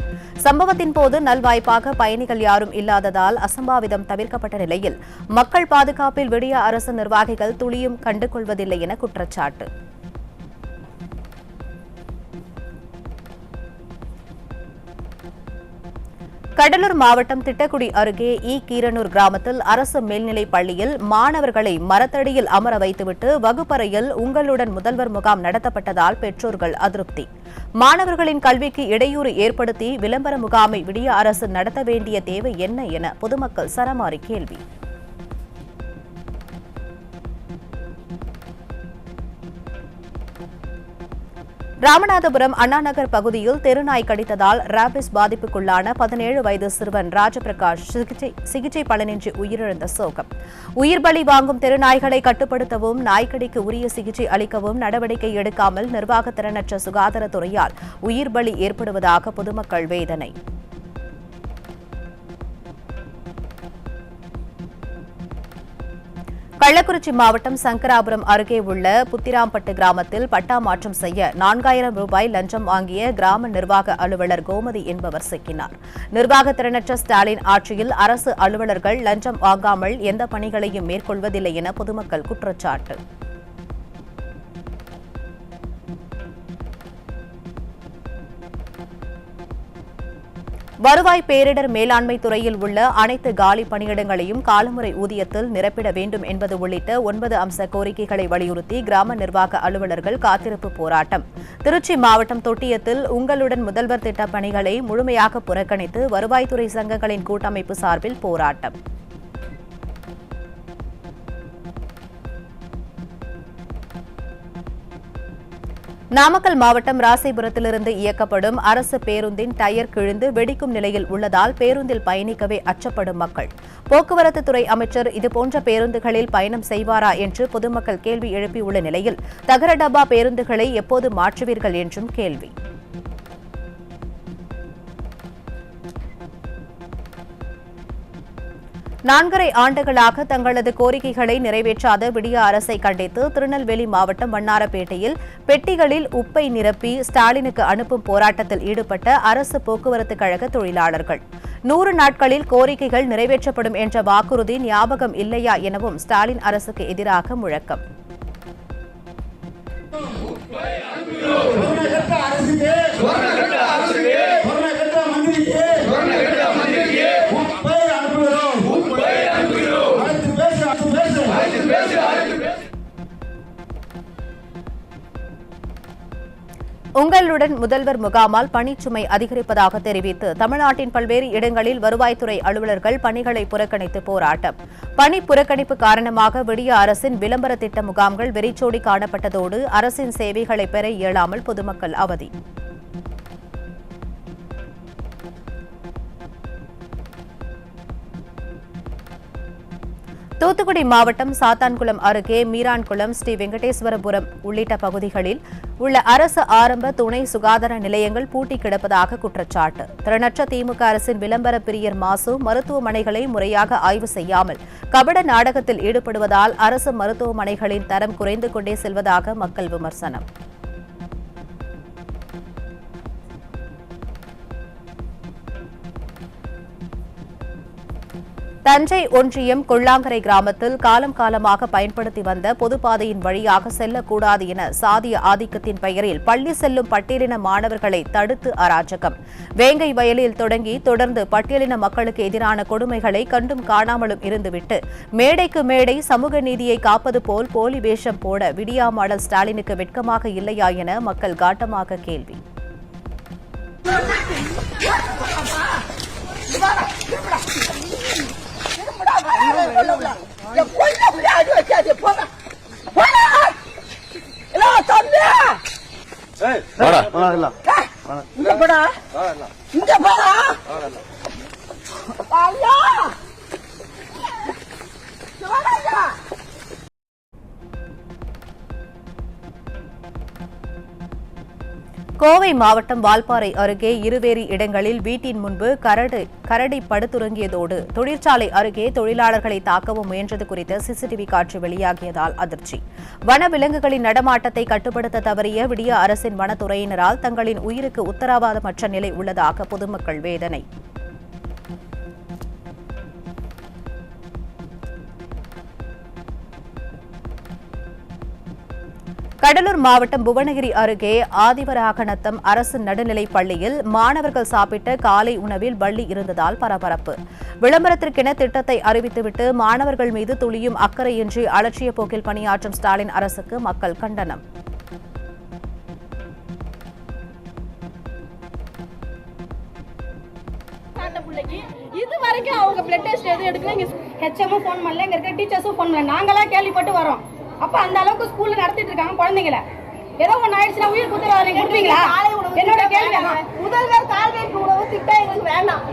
சம்பவத்தின் போது நல்வாய்ப்பாக பயணிகள் யாரும் இல்லாததால் அசம்பாவிதம் தவிர்க்கப்பட்ட நிலையில் மக்கள் பாதுகாப்பில் விடிய அரசு நிர்வாகிகள் துளியும் கண்டுகொள்வதில்லை என குற்றச்சாட்டு. கடலூர் மாவட்டம் திட்டக்குடி அருகே கீரனூர் கிராமத்தில் அரசு மேல்நிலைப் பள்ளியில் மாணவர்களை மரத்தடியில் அமர வைத்துவிட்டு வகுப்பறையில் உங்களுடன் முதல்வர் முகாம் நடத்தப்பட்டதால் பெற்றோர்கள் அதிருப்தி. மாணவர்களின் கல்விக்கு இடையூறு ஏற்படுத்தி விளம்பர முகாமை விடிய அரசு நடத்த வேண்டிய தேவை என்ன என பொதுமக்கள் சரமாரி கேள்வி. ராமநாதபுரம் அண்ணாநகர் பகுதியில் தெருநாய் கடித்ததால் ராபிஸ் பாதிப்புக்குள்ளான 17 வயது சிறுவன் ராஜபிரகாஷ் சிகிச்சை பலனின்றி உயிரிழந்த சோகம். உயிர் பலி வாங்கும் தெருநாய்களை கட்டுப்படுத்தவும் நாய்க்கடிக்கு உரிய சிகிச்சை அளிக்கவும் நடவடிக்கை எடுக்காமல் நிர்வாக திறனற்ற சுகாதாரத்துறையால் உயிர் பலி ஏற்படுவதாக பொதுமக்கள் வேதனை. கள்ளக்குறிச்சி மாவட்டம் சங்கராபுரம் அருகே உள்ள புத்திராம்பட்டு கிராமத்தில் பட்டா மாற்றம் செய்ய 4000 ரூபாய் லஞ்சம் வாங்கிய கிராம நிர்வாக அலுவலர் கோமதி என்பவர் சிக்கினார். நிர்வாக திறனற்ற ஸ்டாலின் ஆட்சியில் அரசு அலுவலர்கள் லஞ்சம் வாங்காமல் எந்த பணிகளையும் மேற்கொள்வதில்லை என பொதுமக்கள் குற்றச்சாட்டு. வருவாய் பேரிடர் மேலாண்மை துறையில் உள்ள அனைத்து காலி பணியிடங்களையும் காலமுறை ஊதியத்தில் நிரப்பிட வேண்டும் என்பது உள்ளிட்ட 9 அம்ச கோரிக்கைகளை வலியுறுத்தி கிராம நிர்வாக அலுவலர்கள் காத்திருப்பு போராட்டம். திருச்சி மாவட்டம் தொட்டியத்தில் உங்களுடன் முதல்வர் திட்ட பணிகளை முழுமையாக புறக்கணித்து வருவாய்த்துறை சங்கங்களின் கூட்டமைப்பு சார்பில் போராட்டம். நாமக்கல் மாவட்டம் ராசிபுரத்திலிருந்து இயக்கப்படும் அரசு பேருந்தின் டயர் கிழிந்து வெடிக்கும் நிலையில் உள்ளதால் பேருந்தில் பயணிக்கவே அச்சப்படும் மக்கள். போக்குவரத்து துறை அமைச்சர் இதுபோன்ற பேருந்துகளில் பயணம் செய்வாரா என்று பொதுமக்கள் கேள்வி எழுப்பியுள்ள நிலையில் தகர டப்பா பேருந்துகளை எப்போது மாற்றுவீர்கள் என்றும் கேள்வி. நான்கரை ஆண்டுகளாக தங்களது கோரிக்கைகளை நிறைவேற்றாத விடிய அரசை கண்டித்து திருநெல்வேலி மாவட்டம் வண்ணாரப்பேட்டையில் பெட்டிகளில் உப்பை நிரப்பி ஸ்டாலினுக்கு அனுப்பும் போராட்டத்தில் ஈடுபட்ட அரசு போக்குவரத்து கழக தொழிலாளர்கள். 100 நாட்களில் கோரிக்கைகள் நிறைவேற்றப்படும் என்ற வாக்குறுதி ஞாபகம் இல்லையா எனவும் ஸ்டாலின் அரசுக்கு எதிராக முழக்கம். உங்களுடன் முதல்வர் முகாமால் பணிச்சுமை அதிகரிப்பதாக தெரிவித்து தமிழ்நாட்டின் பல்வேறு இடங்களில் வருவாய்த்துறை அலுவலர்கள் பணிகளை புறக்கணித்து போராட்டம். பணி புறக்கணிப்பு காரணமாக விடிய அரசின் விளம்பர திட்ட முகாம்கள் வெறிச்சோடி காணப்பட்டதோடு அரசின் சேவைகளை பெற இயலாமல் பொதுமக்கள் அவதி. தூத்துக்குடி மாவட்டம் சாத்தான்குளம் அருகே மீரான்குளம், ஸ்ரீ வெங்கடேஸ்வரபுரம் உள்ளிட்ட பகுதிகளில் உள்ள அரசு ஆரம்ப துணை சுகாதார நிலையங்கள் பூட்டி கிடப்பதாக குற்றச்சாட்டு. திறனற்ற திமுக அரசின் விளம்பர பிரியர் மாசு மருத்துவமனைகளை முறையாக ஆய்வு செய்யாமல் கபட நாடகத்தில் ஈடுபடுவதால் அரசு மருத்துவமனைகளின் தரம் குறைந்து கொண்டே செல்வதாக மக்கள் விமர்சனம். தஞ்சை ஒன்றியம் கொள்ளாங்கரை கிராமத்தில் காலம் காலமாக பயன்படுத்தி வந்த பொதுப்பாதையின் வழியாக செல்லக்கூடாது என சாதிய ஆதிக்கத்தின் பெயரில் பள்ளி செல்லும் பட்டியலின மாணவர்களை தடுத்து அராஜகம். வேங்கை வயலில் தொடர்ந்து பட்டியலின மக்களுக்கு எதிரான கொடுமைகளை கண்டும் காணாமலும் இருந்துவிட்டு மேடைக்கு மேடை சமூக நீதியை காப்பது போல் போலி வேஷம் போட விடியா மாடல் ஸ்டாலினுக்கு வெட்கமாக இல்லையா என மக்கள் காட்டமாக கேள்வி. இங்க கோவை மாவட்டம் வால்பாறை அருகே இருவேறு இடங்களில் வீட்டின் முன்பு கரடி படுத்துறங்கியதோடு தொழிற்சாலை அருகே தொழிலாளர்களை தாக்கவும் முயன்றது குறித்த சிசிடிவி காட்சி வெளியாகியதால் அதிர்ச்சி. வனவிலங்குகளின் நடமாட்டத்தை கட்டுப்படுத்த தவறிய விடிய அரசின் வனத்துறையினரால் தங்களின் உயிருக்கு உத்தரவாதமற்ற நிலை உள்ளதாக பொதுமக்கள் வேதனை. கடலூர் மாவட்டம் புவனகிரி அருகே ஆதிவராகநத்தம் அரசு நடுநிலைப் பள்ளியில் மாணவர்கள் சாப்பிட்ட காலை உணவில் பல்லி இருந்ததால் பரபரப்பு. விளம்பரத்திற்கென திட்டத்தை அறிவித்துவிட்டு மாணவர்கள் மீது துளியும் அக்கறையின்றி அலட்சிய போக்கில் பணியாற்றும் ஸ்டாலின் அரசுக்கு மக்கள் கண்டனம். இது வரைக்கும் அவங்க பிளட் டெஸ்ட் எதுவும் எடுக்கல. ஹெச்எம்மும் ஃபோன் பண்ணல, இங்க இருக்க டீச்சர்ஸும் ஃபோன் பண்ணல. நாங்களா கேள்விப்பட்டு வரோம். அப்ப அந்த அளவுக்கு ஸ்கூல்ல நடத்திட்டு இருக்காங்க குழந்தைகளை. ஏதோ ஒன்னு ஆயிடுச்சுன்னா உயிர் குத்துறவரை கொடுப்பீங்களா? என்னோட கேள்வி முதல்வர் கால்நடை உணவு திட்டம் எங்களுக்கு வேண்டாம்.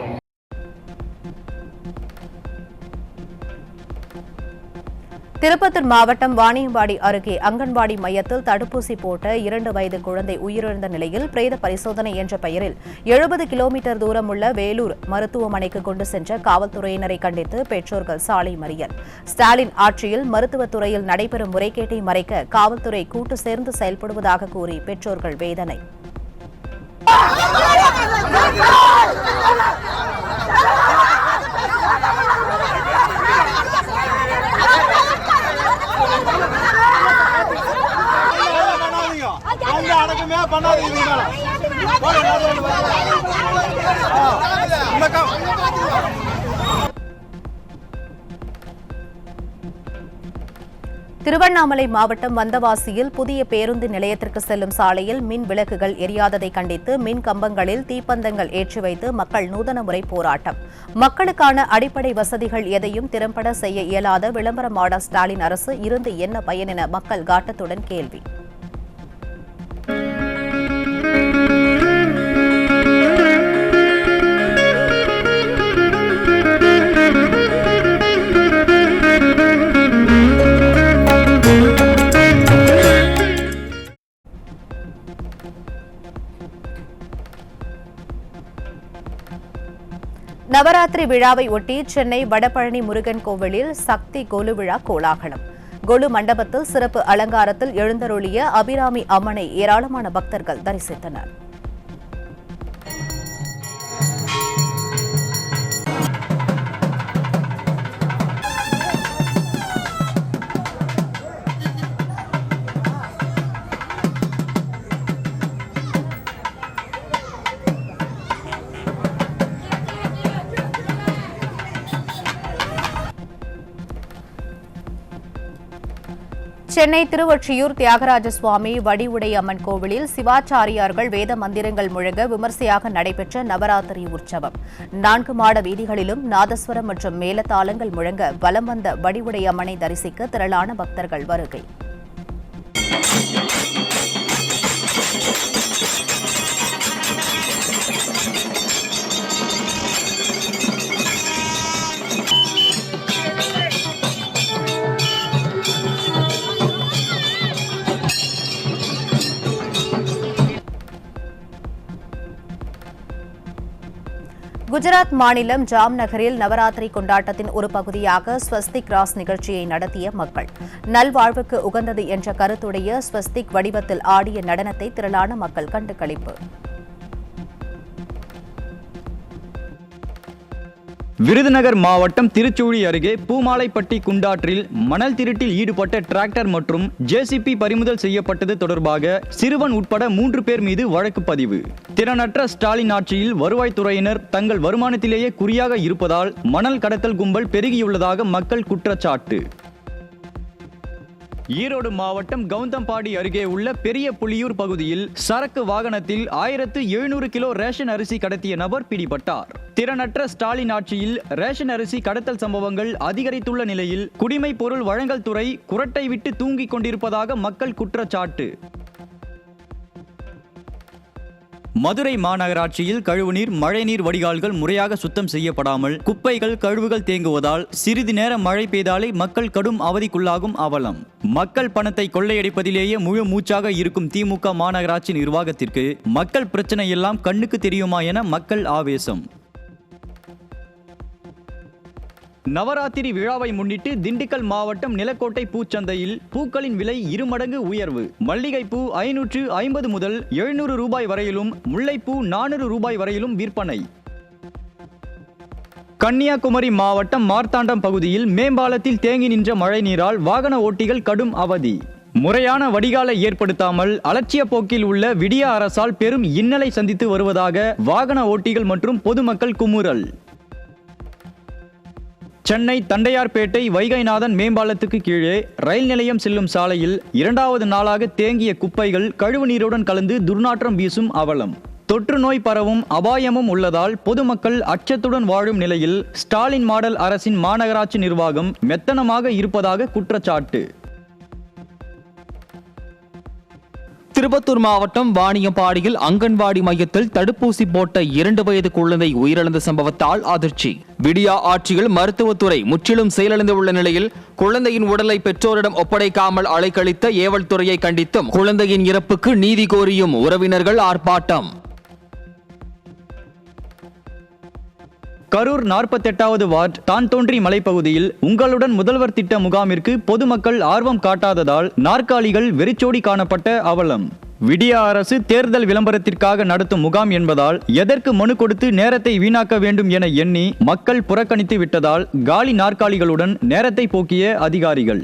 திருப்பத்தூர் மாவட்டம் வாணியம்பாடி அருகே அங்கன்வாடி மையத்தில் தடுப்பூசி போட்ட 2 வயது குழந்தை உயிரிழந்த நிலையில் பிரேத பரிசோதனை என்ற பெயரில் 70 கிலோமீட்டர் தூரம் உள்ள வேலூர் மருத்துவமனைக்கு கொண்டு சென்ற காவல்துறையினரை கண்டித்து பெற்றோர்கள் சாலை மறியல். ஸ்டாலின் ஆட்சியில் மருத்துவத்துறையில் நடைபெறும் முறைகேட்டை மறைக்க காவல்துறை கூட்டு சேர்ந்து செயல்படுவதாக கூறி பெற்றோர்கள் வேதனை. திருவண்ணாமலை மாவட்டம் வந்தவாசியில் புதிய பேருந்து நிலையத்திற்கு செல்லும் சாலையில் மின் விளக்குகள் எரியாததை கண்டித்து மின் கம்பங்களில் தீப்பந்தங்கள் ஏற்றி வைத்து மக்கள் நூதன முறை போராட்டம். மக்களுக்கான அடிப்படை வசதிகள் எதையும் திறம்பட செய்ய இயலாத விளம்பரமாட ஸ்டாலின் அரசு இருந்து என்ன பயன் என மக்கள் காட்டத்துடன் கேள்வி. நவராத்திரி விழாவை ஒட்டி சென்னை வடபழனி முருகன் கோவிலில் சக்தி கொலு விழா கோலாகலம். கொலு மண்டபத்தில் சிறப்பு அலங்காரத்தில் எழுந்தருளிய அபிராமி அம்மனை ஏராளமான பக்தர்கள் தரிசித்தனர். சென்னை திருவொற்றியூர் தியாகராஜ சுவாமி வடிவுடை அம்மன் கோவிலில் சிவாச்சாரியார்கள் வேத மந்திரங்கள் முழங்க விமர்சையாக நடைபெற்ற நவராத்திரி உற்சவம். 4 மாட வீதிகளிலும் நாதஸ்வரம் மற்றும் மேளதாளங்கள் முழங்க வலம் வந்த வடிவுடை அம்மனை தரிசிக்க திரளான பக்தர்கள் வருகை. குஜராத் மாநிலம் ஜாம் நகரில் நவராத்திரி கொண்டாட்டத்தின் ஒரு பகுதியாக ஸ்வஸ்திக் ராஸ் நிகழ்ச்சியை நடத்திய மக்கள். நல்வாழ்வுக்கு உகந்தது என்ற கருத்துடைய ஸ்வஸ்திக் வடிவத்தில் ஆடிய நடனத்தை திரளான மக்கள் கண்டு களிப்பு. விருதுநகர் மாவட்டம் திருச்சூழி அருகே பூமாலைப்பட்டி குண்டாற்றில் மணல் திருட்டில் ஈடுபட்ட டிராக்டர் மற்றும் ஜேசிபி பறிமுதல் செய்யப்பட்டது தொடர்பாக சிறுவன் உட்பட 3 பேர் மீது வழக்கு பதிவு. திறனற்ற ஸ்டாலின் ஆட்சியில் வருவாய்த்துறையினர் தங்கள் வருமானத்திலேயே குறியாக இருப்பதால் மணல் கடத்தல் கும்பல் பெருகியுள்ளதாக மக்கள் குற்றச்சாட்டு. ஈரோடு மாவட்டம் கவுந்தம்பாடி அருகே உள்ள பெரிய புலியூர் பகுதியில் சரக்கு வாகனத்தில் 1700 கிலோ ரேஷன் அரிசி கடத்திய நபர் பிடிபட்டார். திறனற்ற ஸ்டாலின் ஆட்சியில் ரேஷன் அரிசி கடத்தல் சம்பவங்கள் அதிகரித்துள்ள நிலையில் குடிமைப் பொருள் வழங்கல் துறை குரட்டை விட்டு தூங்கிக் கொண்டிருப்பதாக மக்கள் குற்றச்சாட்டு. மதுரை மாநகராட்சியில் கழிவுநீர் மழைநீர் வடிகால்கள் முறையாக சுத்தம் செய்யப்படாமல் குப்பைகள் கழிவுகள் தேங்குவதால் சிறிது நேரம் மழை பெய்தாலே மக்கள் கடும் அவதிக்குள்ளாகும் அவலம். மக்கள் பணத்தை கொள்ளையடிப்பதிலேயே முழு மூச்சாக இருக்கும் திமுக மாநகராட்சி நிர்வாகத்திற்கு மக்கள் பிரச்சனை எல்லாம் கண்ணுக்கு தெரியுமா என மக்கள் ஆவேசம். நவராத்திரி விழாவை முன்னிட்டு திண்டுக்கல் மாவட்டம் நிலக்கோட்டை பூச்சந்தையில் பூக்களின் விலை 2 மடங்கு உயர்வு. மல்லிகைப்பூ 550 முதல் 700 ரூபாய் வரையிலும், முல்லைப்பூ 400 ரூபாய் வரையிலும் விற்பனை. கன்னியாகுமரி மாவட்டம் மார்த்தாண்டம் பகுதியில் மேம்பாலத்தில் தேங்கி நின்ற மழை நீரால் வாகன ஓட்டிகள் கடும் அவதி. முறையான வடிகாலை ஏற்படுத்தாமல் அலட்சிய போக்கில் உள்ள விடிய அரசால் பெரும் இன்னலை சந்தித்து வருவதாக வாகன ஓட்டிகள் மற்றும் பொதுமக்கள் குமுறல். சென்னை தண்டையார்பேட்டை வைகைநாதன் மேம்பாலத்துக்கு கீழே ரயில் நிலையம் செல்லும் சாலையில் 2வது நாளாக தேங்கிய குப்பைகள் கழிவு நீருடன் கலந்து துர்நாற்றம் வீசும் அவலம். தொற்று நோய் பரவும் அபாயமும் உள்ளதால் பொதுமக்கள் அச்சத்துடன் வாழும் நிலையில் ஸ்டாலின் மாடல் அரசின் மாநகராட்சி நிர்வாகம் மெத்தனமாக இருப்பதாக குற்றச்சாட்டு. திருப்பத்தூர் மாவட்டம் வாணியம்பாடியில் அங்கன்வாடி மையத்தில் தடுப்பூசி போட்ட 2 வயது குழந்தை உயிரிழந்த சம்பவத்தால் அதிர்ச்சி. விடியா ஆட்சியில் மருத்துவத்துறை முற்றிலும் செயலிழந்துள்ள நிலையில் குழந்தையின் உடலை பெற்றோரிடம் ஒப்படைக்காமல் அலைக்கழித்த ஏவல் துறையை கண்டித்தும் குழந்தையின் இறப்புக்கு நீதி கோரியும் உறவினர்கள் ஆர்ப்பாட்டம். கரூர் 48வது வார்டு தான்தோன்றி மலைப்பகுதியில் உங்களுடன் முதல்வர் திட்ட முகாமிற்கு பொதுமக்கள் ஆர்வம் காட்டாததால் நாற்காலிகள் வெறிச்சோடி காணப்பட்ட அவலம். விடியா அரசு தேர்தல் விளம்பரத்திற்காக நடத்தும் முகாம் என்பதால் எதற்கு மனு கொடுத்து நேரத்தை வீணாக்க வேண்டும் என எண்ணி மக்கள் புறக்கணித்து விட்டதால் காலி நாற்காலிகளுடன் நேரத்தை போக்கிய அதிகாரிகள்.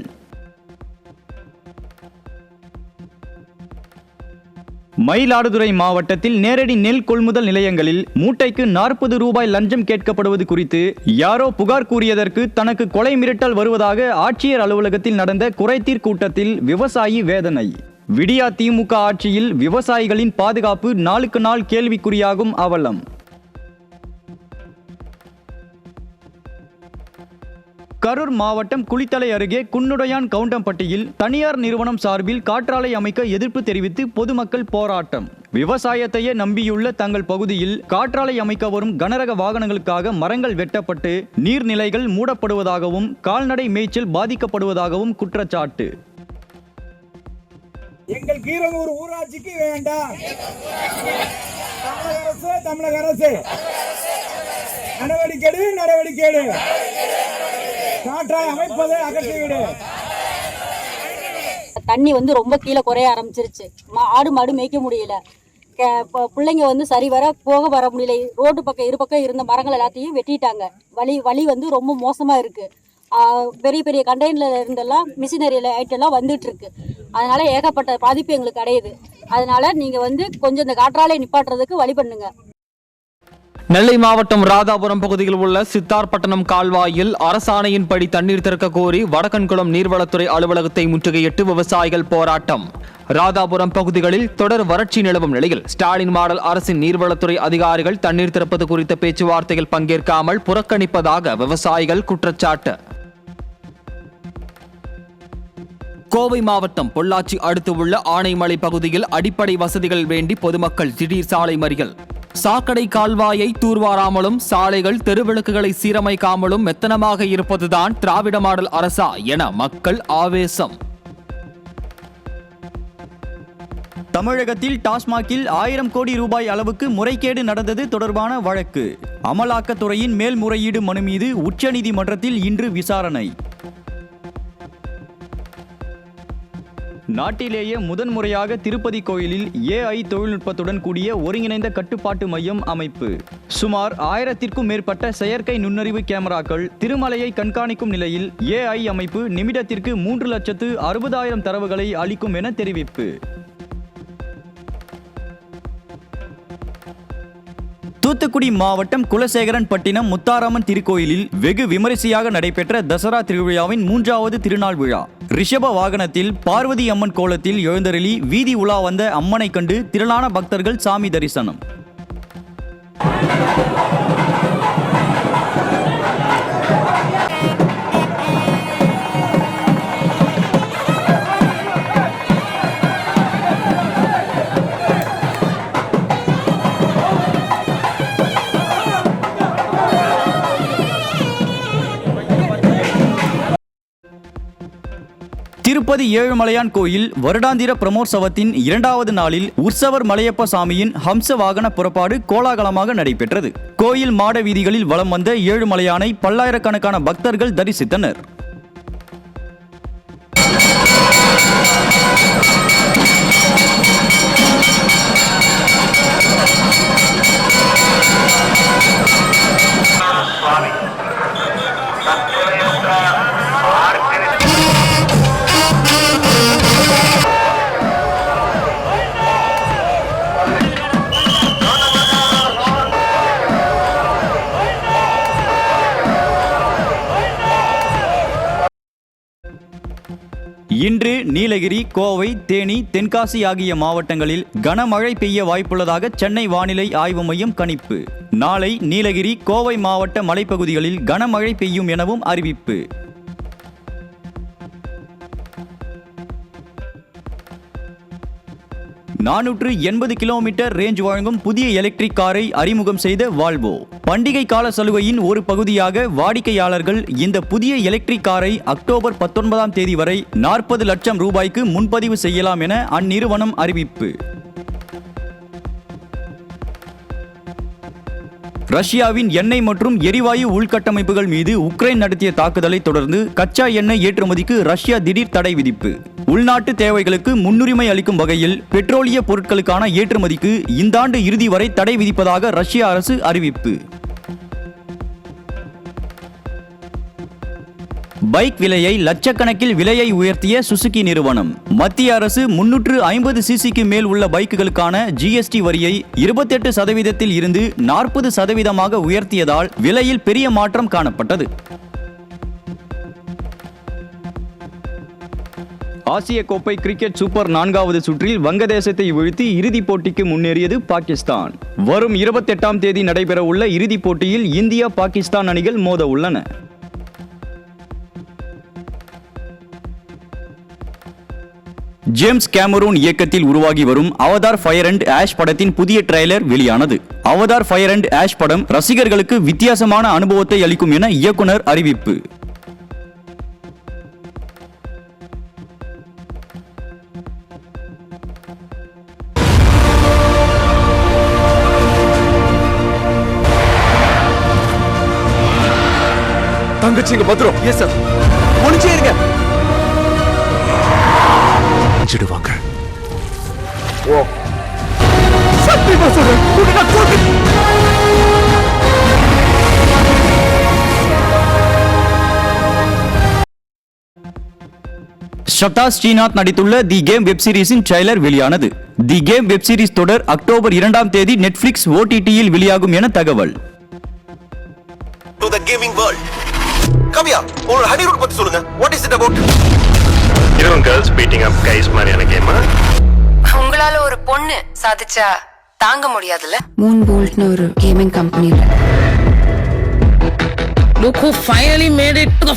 மயிலாடுதுறை மாவட்டத்தில் நேரடி நெல் கொள்முதல் நிலையங்களில் மூட்டைக்கு 40 ரூபாய் லஞ்சம் கேட்கப்படுவது குறித்து யாரோ புகார் கூறியதற்கு தனக்கு கொலை மிரட்டல் வருவதாக ஆட்சியர் அலுவலகத்தில் நடந்த குறைதீர் கூட்டத்தில் விவசாயி வேதனை. விடியா திமுக ஆட்சியில் விவசாயிகளின் பாதுகாப்பு நாளுக்கு நாள் கேள்விக்குறியாகும் அவலம். கரூர் மாவட்டம் குளித்தலை அருகே குன்னுடையான் கவுண்டம்பட்டியில் தனியார் நிறுவனம் சார்பில் காற்றாலை அமைக்க எதிர்ப்பு தெரிவித்து பொதுமக்கள் போராட்டம். விவசாயத்தையே நம்பியுள்ள தங்கள் பகுதியில் காற்றாலை அமைக்க வரும் கனரக வாகனங்களுக்காக மரங்கள் வெட்டப்பட்டு நீர்நிலைகள் மூடப்படுவதாகவும் கால்நடை மேய்ச்சல் பாதிக்கப்படுவதாகவும் குற்றச்சாட்டு. எங்கள் கீரனூர் ஊராட்சிக்கு வேண்டாம். தமிழக அரசு நடவடிக்கை காற்றாலை அமைப்பதை அகற்றிவிடு. தண்ணி ரொம்ப கீழே குறைய ஆரம்பிச்சிருச்சு. ஆடு மாடு மேய்க்க முடியல. பிள்ளைங்க சரி போக வர முடியல. ரோடு பக்கம் இரு பக்கம் இருந்த மரங்கள் எல்லாத்தையும் வெட்டிட்டாங்க. வழி ரொம்ப மோசமா இருக்கு. பெரிய பெரிய கண்டெய்னர்ல இருந்தெல்லாம் மிஷினரியில ஐட்டெல்லாம் வந்துட்டு இருக்கு. அதனால ஏகப்பட்ட பாதிப்பு எங்களுக்கு அடையுது. அதனால நீங்க கொஞ்சம் இந்த காற்றாலை நிப்பாட்டுறதுக்கு வழி பண்ணுங்க. நெல்லை மாவட்டம் ராதாபுரம் பகுதியில் உள்ள சித்தார்பட்டணம் கால்வாயில் அரசாணையின்படி தண்ணீர் திறக்க கோரி வடக்கன்குளம் நீர்வளத்துறை அலுவலகத்தை முற்றுகையிட்டு விவசாயிகள் போராட்டம். ராதாபுரம் பகுதிகளில் தொடர் வறட்சி நிலவும் நிலையில் ஸ்டாலின் மாடல் அரசின் நீர்வளத்துறை அதிகாரிகள் தண்ணீர் திறப்பது குறித்த பேச்சுவார்த்தையில் பங்கேற்காமல் புறக்கணிப்பதாக விவசாயிகள் குற்றச்சாட்டு. கோவை மாவட்டம் பொள்ளாச்சி அடுத்து உள்ள ஆனைமலை பகுதியில் அடிப்படை வசதிகள் வேண்டி பொதுமக்கள் திடீர் சாலை மறியல். சாக்கடை கால்வாயை தூர்வாராமலும் சாலைகள் தெருவிளக்குகளை சீரமைக்காமலும் மெத்தனமாக இருப்பதுதான் திராவிட மாடல் அரசா என மக்கள் ஆவேசம். தமிழகத்தில் டாஸ்மாகில் 1000 கோடி ரூபாய் அளவுக்கு முறைகேடு நடந்தது தொடர்பான வழக்கு. அமலாக்கத்துறையின் மேல்முறையீடு மனு மீது உச்சநீதிமன்றத்தில் இன்று விசாரணை. நாட்டிலேயே முதன்முறையாக திருப்பதி கோயிலில் AI தொழில்நுட்பத்துடன் கூடிய ஒருங்கிணைந்த கட்டுப்பாட்டு மையம் அமைப்பு. சுமார் 1000க்கும் மேற்பட்ட செயற்கை நுண்ணறிவு கேமராக்கள் திருமலையை கண்காணிக்கும் நிலையில் AI அமைப்பு நிமிடத்திற்கு 3,60,000 தரவுகளை அளிக்கும் என தெரிவிப்பு. தூத்துக்குடி மாவட்டம் குலசேகரன் பட்டினம் முத்தாராமன் திருக்கோயிலில் வெகு விமரிசையாக நடைபெற்ற தசரா திருவிழாவின் 3வது திருநாள் விழா. ரிஷப வாகனத்தில் பார்வதி அம்மன் கோலத்தில் எழுந்தருளி வீதி உலா வந்த அம்மனை கண்டு திரளான பக்தர்கள் சாமி தரிசனம். திருப்பதி ஏழுமலையான் கோயில் வருடாந்திர பிரமோற்சவத்தின் 2வது நாளில் உற்சவர் மலையப்ப சாமியின் ஹம்ச வாகன புறப்பாடு கோலாகலமாக நடைபெற்றது. கோயில் மாட வீதிகளில் வலம் வந்த ஏழுமலையானை பல்லாயிரக்கணக்கான பக்தர்கள் தரிசித்தனர். இன்று நீலகிரி, கோவை, தேனி, தென்காசி ஆகிய மாவட்டங்களில் கனமழை பெய்ய வாய்ப்புள்ளதாக சென்னை வானிலை ஆய்வு மையம் கணிப்பு. நாளை நீலகிரி, கோவை மாவட்ட மலைப்பகுதிகளில் கனமழை பெய்யும் எனவும் அறிவிப்பு. கிலோமீட்டர் ரேஞ்ச் வழங்கும் புதிய எலக்ட்ரிக் காரை அறிமுகம் செய்த வால்வோ. பண்டிகை கால சலுகையின் ஒரு பகுதியாக வாடிக்கையாளர்கள் இந்த புதிய எலக்ட்ரிக் காரை அக்டோபர் 19ஆம் தேதி வரை 40 லட்சம் ரூபாய்க்கு முன்பதிவு செய்யலாம் என அந்நிறுவனம் அறிவிப்பு. ரஷ்யாவின் எண்ணெய் மற்றும் எரிவாயு உள்கட்டமைப்புகள் மீது உக்ரைன் நடத்திய தாக்குதலை தொடர்ந்து கச்சா எண்ணெய் ஏற்றுமதிக்கு ரஷ்யா திடீர் தடை விதிப்பு. உள்நாட்டு தேவைகளுக்கு முன்னுரிமை அளிக்கும் வகையில் பெட்ரோலிய பொருட்களுக்கான ஏற்றுமதிக்கு இந்த ஆண்டு இறுதி வரை தடை விதிப்பதாக ரஷ்ய அரசு அறிவிப்பு. பைக் விலையை லட்சக்கணக்கில் விலையை உயர்த்திய சுசுகி நிறுவனம். மத்திய அரசு 350 சிசிக்கு மேல் உள்ள பைக்குகளுக்கான ஜிஎஸ்டி வரியை 28% இருந்து 40% உயர்த்தியதால் விலையில் பெரிய மாற்றம் காணப்பட்டது. ஆசிய கோப்பை கிரிக்கெட் சூப்பர் 4வது சுற்றில் வங்கதேசத்தை வீழ்த்தி இறுதிப் போட்டிக்கு முன்னேறியது பாகிஸ்தான். வரும் 28ஆம் தேதி நடைபெறவுள்ள இறுதிப் போட்டியில் இந்தியா, பாகிஸ்தான் அணிகள் மோத உள்ளன. ஜேம்ஸ் கேமரூன் இயக்கத்தில் உருவாகி வரும் அவதார் ஃபயர் அண்ட் ஆஷ் படத்தின் புதிய ட்ரெய்லர் வெளியானது. அவதார் ஃபயர் அண்ட் ஆஷ் படம் ரசிகர்களுக்கு வித்தியாசமான அனுபவத்தை அளிக்கும் என இயக்குனர் அறிவிப்பு. தங்கச்சிங்க பத்திரம். Yes sir. ஒளிஞ்சே இருங்க. செஞ்சிடுவாங்க. ஓ சத்தியமா சொல்றேன். ஷதா ஸ்ரீநாத் நடித்துள்ள தி கேம் வெப் சீரிஸின் ட்ரெய்லர் வெளியானது. தி கேம் வெப் சீரிஸ் தொடர் அக்டோபர் 2ஆம் தேதி நெட்ஃபிளிக்ஸ் OTT-யில் வெளியாகும் என தகவல். To the gaming world. Come here. உங்களோட ஹனிரூட் பத்தி சொல்லுங்க. What is it about? இதுவும் girls beating up guys மாதிரியான கேமா? உங்களால ஒரு பொண்ணு சாதிச்சா தாங்க முடியாதுல்ல? மூன் போல்ட்னு ஒரு கேமிங் கம்பெனில. Look who finally made it to the